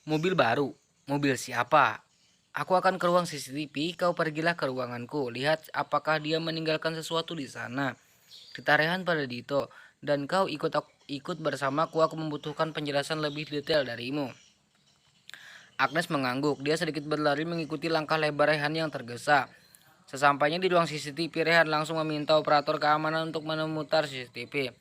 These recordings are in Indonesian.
Mobil baru? Mobil siapa? Aku akan ke ruang CCTV, kau pergilah ke ruanganku. Lihat apakah dia meninggalkan sesuatu di sana. Kita rehan pada Dito. Dan kau ikut bersamaku, aku membutuhkan penjelasan lebih detail darimu. Agnes mengangguk. Dia sedikit berlari mengikuti langkah lebar Rehan yang tergesa. Sesampainya di ruang CCTV, Rehan langsung meminta operator keamanan untuk memutar CCTV.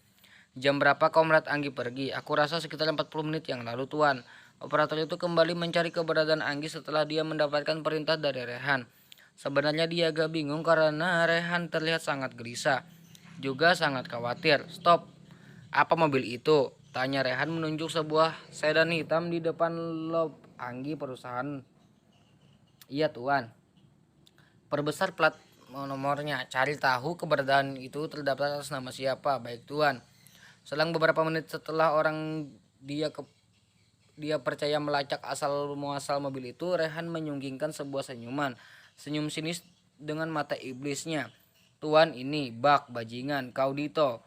Jam berapa kau melihat Anggi pergi? Aku rasa sekitar 40 menit yang lalu, Tuan. Operator itu kembali mencari keberadaan Anggi setelah dia mendapatkan perintah dari Rehan. Sebenarnya dia agak bingung karena Rehan terlihat sangat gelisah. Juga sangat khawatir. Stop. Apa mobil itu? Tanya Rehan menunjuk sebuah sedan hitam di depan lob Anggi perusahaan. Iya, Tuan. Perbesar plat nomornya. Cari tahu keberadaan itu terdaftar atas nama siapa. Baik, Tuan. Selang beberapa menit setelah dia ke, dia percaya melacak asal muasal mobil itu, Rehan menyunggingkan sebuah senyuman. Senyum sinis dengan mata iblisnya. Tuan, ini bak bajingan kau Dito.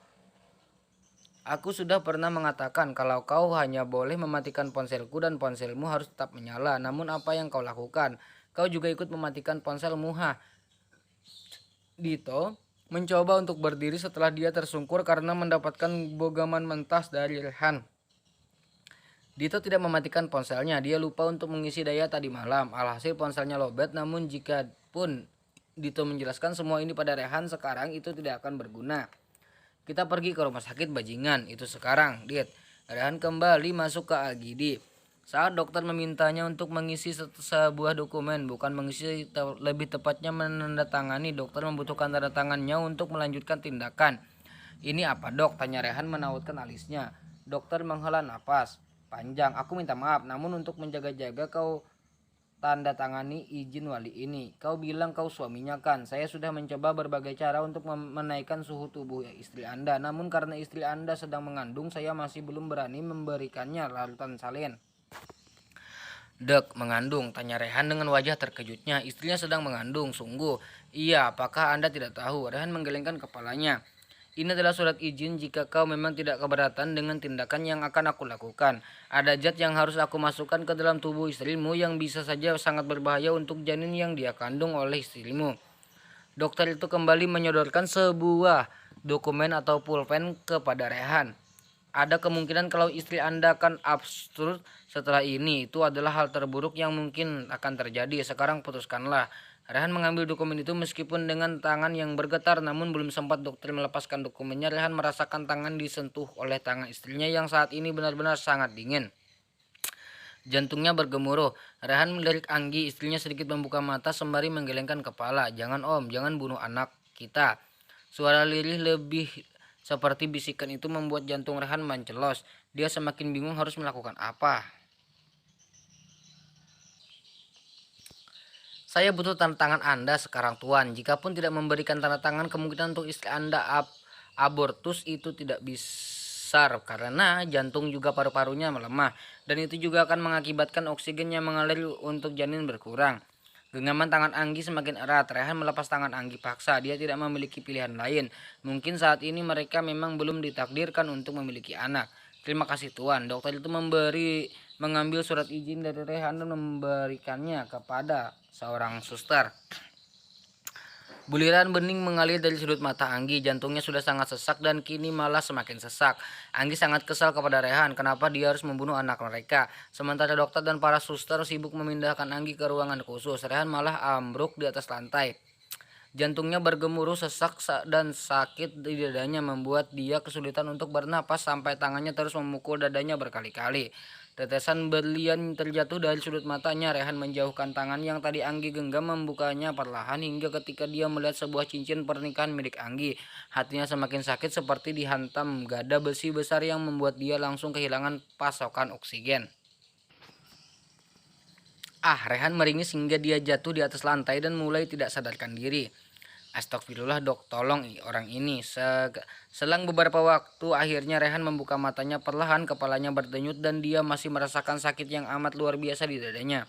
Aku sudah pernah mengatakan kalau kau hanya boleh mematikan ponselku dan ponselmu harus tetap menyala. Namun apa yang kau lakukan? Kau juga ikut mematikan ponselmu, ha? Dito mencoba untuk berdiri setelah dia tersungkur karena mendapatkan bogaman mentas dari Rehan. Dito tidak mematikan ponselnya, dia lupa untuk mengisi daya tadi malam. Alhasil ponselnya lobet, namun jika pun Dito menjelaskan semua ini pada Rehan sekarang, itu tidak akan berguna. Kita pergi ke rumah sakit bajingan, itu sekarang, Dit. Rehan kembali masuk ke AGD. Saat dokter memintanya untuk mengisi sebuah dokumen, bukan mengisi, lebih tepatnya menandatangani. Dokter membutuhkan tanda tangannya untuk melanjutkan tindakan. Ini apa, Dok? Tanya Rehan menautkan alisnya. Dokter menghela napas panjang. Aku minta maaf, namun untuk menjaga-jaga kau tanda tangani izin wali ini. Kau bilang kau suaminya kan? Saya sudah mencoba berbagai cara untuk menaikkan suhu tubuh istri Anda. Namun karena istri Anda sedang mengandung, saya masih belum berani memberikannya larutan salin. Dek, mengandung? Tanya Rehan dengan wajah terkejutnya. Istrinya sedang mengandung, sungguh. Iya, apakah Anda tidak tahu? Rehan menggelengkan kepalanya. Ini adalah surat izin jika kau memang tidak keberatan dengan tindakan yang akan aku lakukan. Ada zat yang harus aku masukkan ke dalam tubuh istrimu yang bisa saja sangat berbahaya untuk janin yang dia kandung oleh istrimu. Dokter itu kembali menyodorkan sebuah dokumen atau pulpen kepada Rehan. Ada kemungkinan kalau istri Anda akan absurd setelah ini. Itu adalah hal terburuk yang mungkin akan terjadi. Sekarang putuskanlah. Rehan mengambil dokumen itu meskipun dengan tangan yang bergetar, namun belum sempat dokter melepaskan dokumennya, Rehan merasakan tangan disentuh oleh tangan istrinya yang saat ini benar-benar sangat dingin. Jantungnya bergemuruh. Rehan melirik Anggi, istrinya sedikit membuka mata sembari menggelengkan kepala. Jangan om, jangan bunuh anak kita. Suara lirih lebih seperti bisikan itu membuat jantung Rehan mencelos. Dia semakin bingung harus melakukan apa. Saya butuh tanda tangan Anda sekarang, Tuan. Jikapun tidak memberikan tanda tangan, kemungkinan untuk istri Anda abortus itu tidak besar karena jantung juga paru-parunya melemah, dan itu juga akan mengakibatkan oksigen yang mengalir untuk janin berkurang. Genggaman tangan Anggi semakin erat. Rehan melepas tangan Anggi paksa. Dia tidak memiliki pilihan lain. Mungkin saat ini mereka memang belum ditakdirkan untuk memiliki anak. Terima kasih Tuan. Dokter itu mengambil surat izin dari Rehan dan memberikannya kepada seorang suster. Buliran bening mengalir dari sudut mata Anggi. Jantungnya sudah sangat sesak dan kini malah semakin sesak. Anggi sangat kesal kepada Rehan. Kenapa dia harus membunuh anak mereka? Sementara dokter dan para suster sibuk memindahkan Anggi ke ruangan khusus, Rehan malah ambruk di atas lantai. Jantungnya bergemuruh sesak dan sakit di dadanya membuat dia kesulitan untuk bernapas sampai tangannya terus memukul dadanya berkali-kali. Tetesan berlian terjatuh dari sudut matanya. Rehan menjauhkan tangan yang tadi Anggi genggam, membukanya perlahan hingga ketika dia melihat sebuah cincin pernikahan milik Anggi. Hatinya semakin sakit seperti dihantam gada besi besar yang membuat dia langsung kehilangan pasokan oksigen. Rehan meringis hingga dia jatuh di atas lantai dan mulai tidak sadarkan diri. Astagfirullah dok, tolong orang ini. Selang beberapa waktu akhirnya Rehan membuka matanya perlahan, kepalanya berdenyut dan dia masih merasakan sakit yang amat luar biasa di dadanya.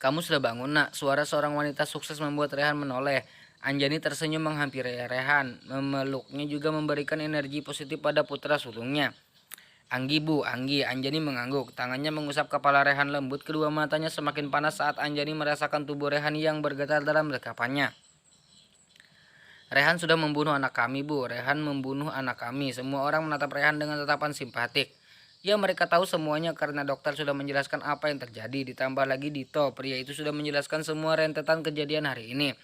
Kamu sudah bangun nak? Suara seorang wanita sukses membuat Rehan menoleh. Anjani tersenyum menghampiri Rehan, memeluknya juga memberikan energi positif pada putra sulungnya. Anggi bu, Anggi. Anjani mengangguk. Tangannya mengusap kepala Rehan lembut. Kedua matanya semakin panas saat Anjani merasakan tubuh Rehan yang bergetar dalam dekapannya. Rehan sudah membunuh anak kami bu, Rehan membunuh anak kami. Semua orang menatap Rehan dengan tatapan simpatik. Ya mereka tahu semuanya karena dokter sudah menjelaskan apa yang terjadi. Ditambah lagi Dito, pria itu sudah menjelaskan semua rentetan kejadian hari ini.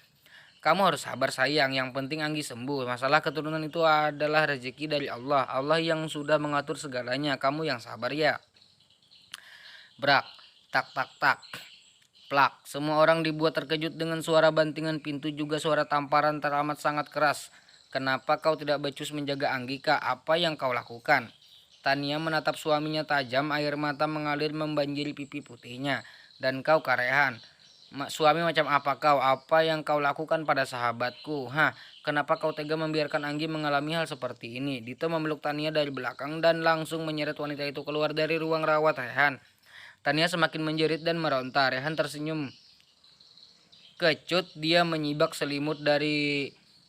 Kamu harus sabar sayang, yang penting Anggi sembuh. Masalah keturunan itu adalah rezeki dari Allah. Allah yang sudah mengatur segalanya, kamu yang sabar ya. Brak, tak tak tak. Plak, semua orang dibuat terkejut dengan suara bantingan pintu juga suara tamparan teramat sangat keras. Kenapa kau tidak becus menjaga Anggika? Apa yang kau lakukan? Tania menatap suaminya tajam, air mata mengalir membanjiri pipi putihnya. Dan kau Karehan, suami macam apa kau? Apa yang kau lakukan pada sahabatku? Hah, kenapa kau tega membiarkan Anggi mengalami hal seperti ini? Dito memeluk Tania dari belakang dan langsung menyeret wanita itu keluar dari ruang rawat Rehan. Tania semakin menjerit dan meronta. Rehan tersenyum kecut, dia menyibak selimut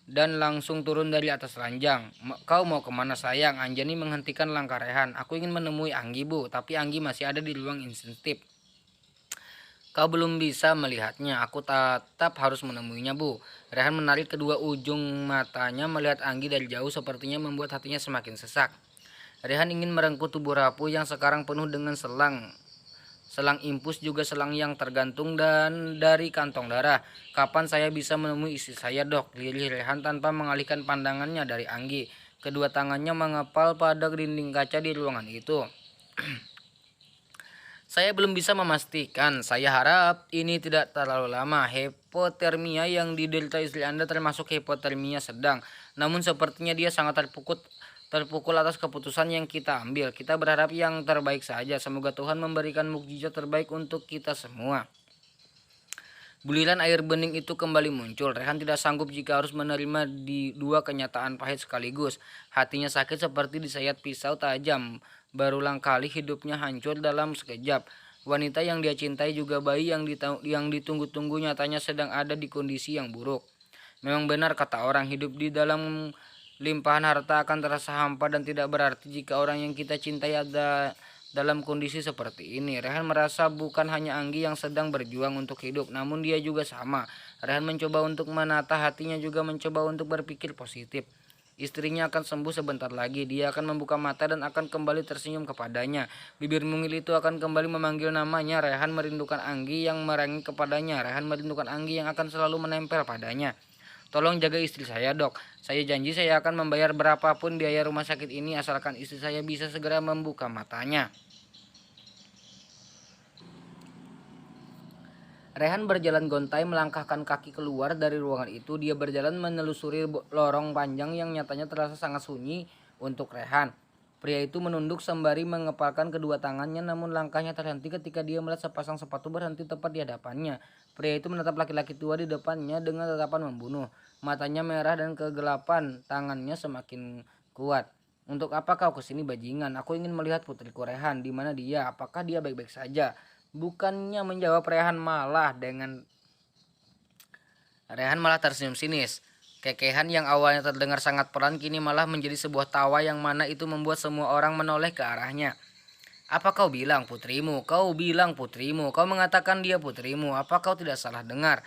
dan langsung turun dari atas ranjang. Kau mau kemana sayang? Anjani menghentikan langkah Rehan. Aku ingin menemui Anggi bu, tapi Anggi masih ada di ruang insentif. Kau belum bisa melihatnya, aku tetap harus menemuinya bu. Rehan menarik kedua ujung matanya melihat Anggi dari jauh, sepertinya membuat hatinya semakin sesak. Rehan ingin merengkuh tubuh rapuh yang sekarang penuh dengan selang impus juga selang yang tergantung dan dari kantong darah. Kapan saya bisa menemui istri saya dok? Lirih Rehan tanpa mengalihkan pandangannya dari Anggi. Kedua tangannya mengepal pada dinding kaca di ruangan itu. Saya belum bisa memastikan. Saya harap ini tidak terlalu lama. Hipotermia yang diderita istri Anda termasuk hipotermia sedang. Namun sepertinya dia sangat terpukul atas keputusan yang kita ambil. Kita berharap yang terbaik saja. Semoga Tuhan memberikan mukjizat terbaik untuk kita semua. Buliran air bening itu kembali muncul. Rehan tidak sanggup jika harus menerima di dua kenyataan pahit sekaligus. Hatinya sakit seperti disayat pisau tajam. Berulang kali hidupnya hancur dalam sekejap. Wanita yang dia cintai juga bayi yang ditunggu-tunggu nyatanya sedang ada di kondisi yang buruk. Memang benar kata orang, hidup di dalam limpahan harta akan terasa hampa dan tidak berarti jika orang yang kita cintai ada dalam kondisi seperti ini. Rehan merasa bukan hanya Anggi yang sedang berjuang untuk hidup, namun dia juga sama. Rehan mencoba untuk menata hatinya, juga mencoba untuk berpikir positif. Istrinya akan sembuh sebentar lagi. Dia akan membuka mata dan akan kembali tersenyum kepadanya. Bibir mungil itu akan kembali memanggil namanya. Rehan merindukan Anggi yang merengek kepadanya. Rehan merindukan Anggi yang akan selalu menempel padanya. Tolong jaga istri saya dok. Saya janji saya akan membayar berapapun biaya rumah sakit ini asalkan istri saya bisa segera membuka matanya. Rehan berjalan gontai melangkahkan kaki keluar dari ruangan itu. Dia berjalan menelusuri lorong panjang yang nyatanya terasa sangat sunyi untuk Rehan. Pria itu menunduk sembari mengepalkan kedua tangannya, namun langkahnya terhenti ketika dia melihat sepasang sepatu berhenti tepat di hadapannya. Pria itu menatap laki-laki tua di depannya dengan tatapan membunuh. Matanya merah dan kegelapan, tangannya semakin kuat. Untuk apa kau kesini bajingan? Aku ingin melihat putriku Rehan. Di mana dia? Apakah dia baik-baik saja? Bukannya menjawab, Rehan malah tersenyum sinis. Kekehan yang awalnya terdengar sangat pelan kini malah menjadi sebuah tawa yang mana itu membuat semua orang menoleh ke arahnya. Apa kau bilang putrimu? Kau bilang putrimu. Kau mengatakan dia putrimu. Apa kau tidak salah dengar?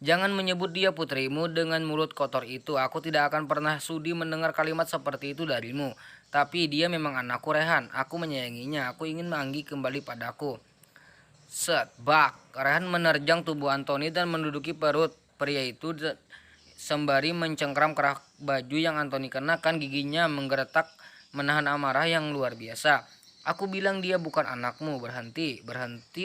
Jangan menyebut dia putrimu dengan mulut kotor itu. Aku tidak akan pernah sudi mendengar kalimat seperti itu darimu. Tapi dia memang anakku Rehan. Aku menyayanginya. Aku ingin Anggi kembali padaku. Set, bak. Rehan menerjang tubuh Anthony dan menduduki perut pria itu sembari mencengkram kerak baju yang Anthony kenakan. Giginya menggeretak menahan amarah yang luar biasa. Aku bilang dia bukan anakmu. Berhenti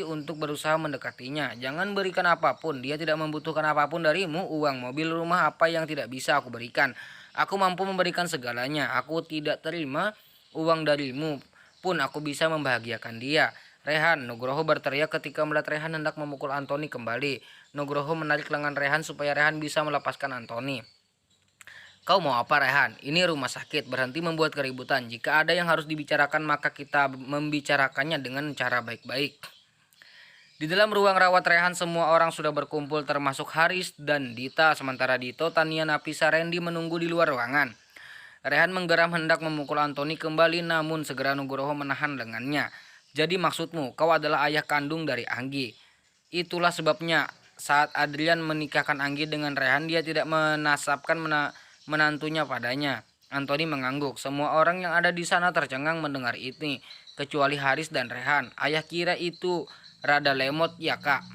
untuk berusaha mendekatinya. Jangan berikan apapun. Dia tidak membutuhkan apapun darimu. Uang, mobil, rumah, apa yang tidak bisa aku berikan. Aku mampu memberikan segalanya. Aku tidak terima uang darimu pun aku bisa membahagiakan dia. Rehan, Nugroho berteriak ketika melihat Rehan hendak memukul Anthony kembali. Nugroho menarik lengan Rehan supaya Rehan bisa melepaskan Anthony. Kau mau apa Rehan? Ini rumah sakit, berhenti membuat keributan. Jika ada yang harus dibicarakan maka kita membicarakannya dengan cara baik-baik. Di dalam ruang rawat Rehan semua orang sudah berkumpul termasuk Haris dan Dita. Sementara Dito, Tania, Nafisa, Randy menunggu di luar ruangan. Rehan menggeram hendak memukul Antoni kembali, namun segera Nugroho menahan lengannya. Jadi maksudmu, kau adalah ayah kandung dari Anggi. Itulah sebabnya saat Adrian menikahkan Anggi dengan Rehan, dia tidak menasabkan menantunya padanya. Antoni mengangguk. Semua orang yang ada di sana tercengang mendengar ini, kecuali Haris dan Rehan. Ayah kira itu rada lemot ya kak.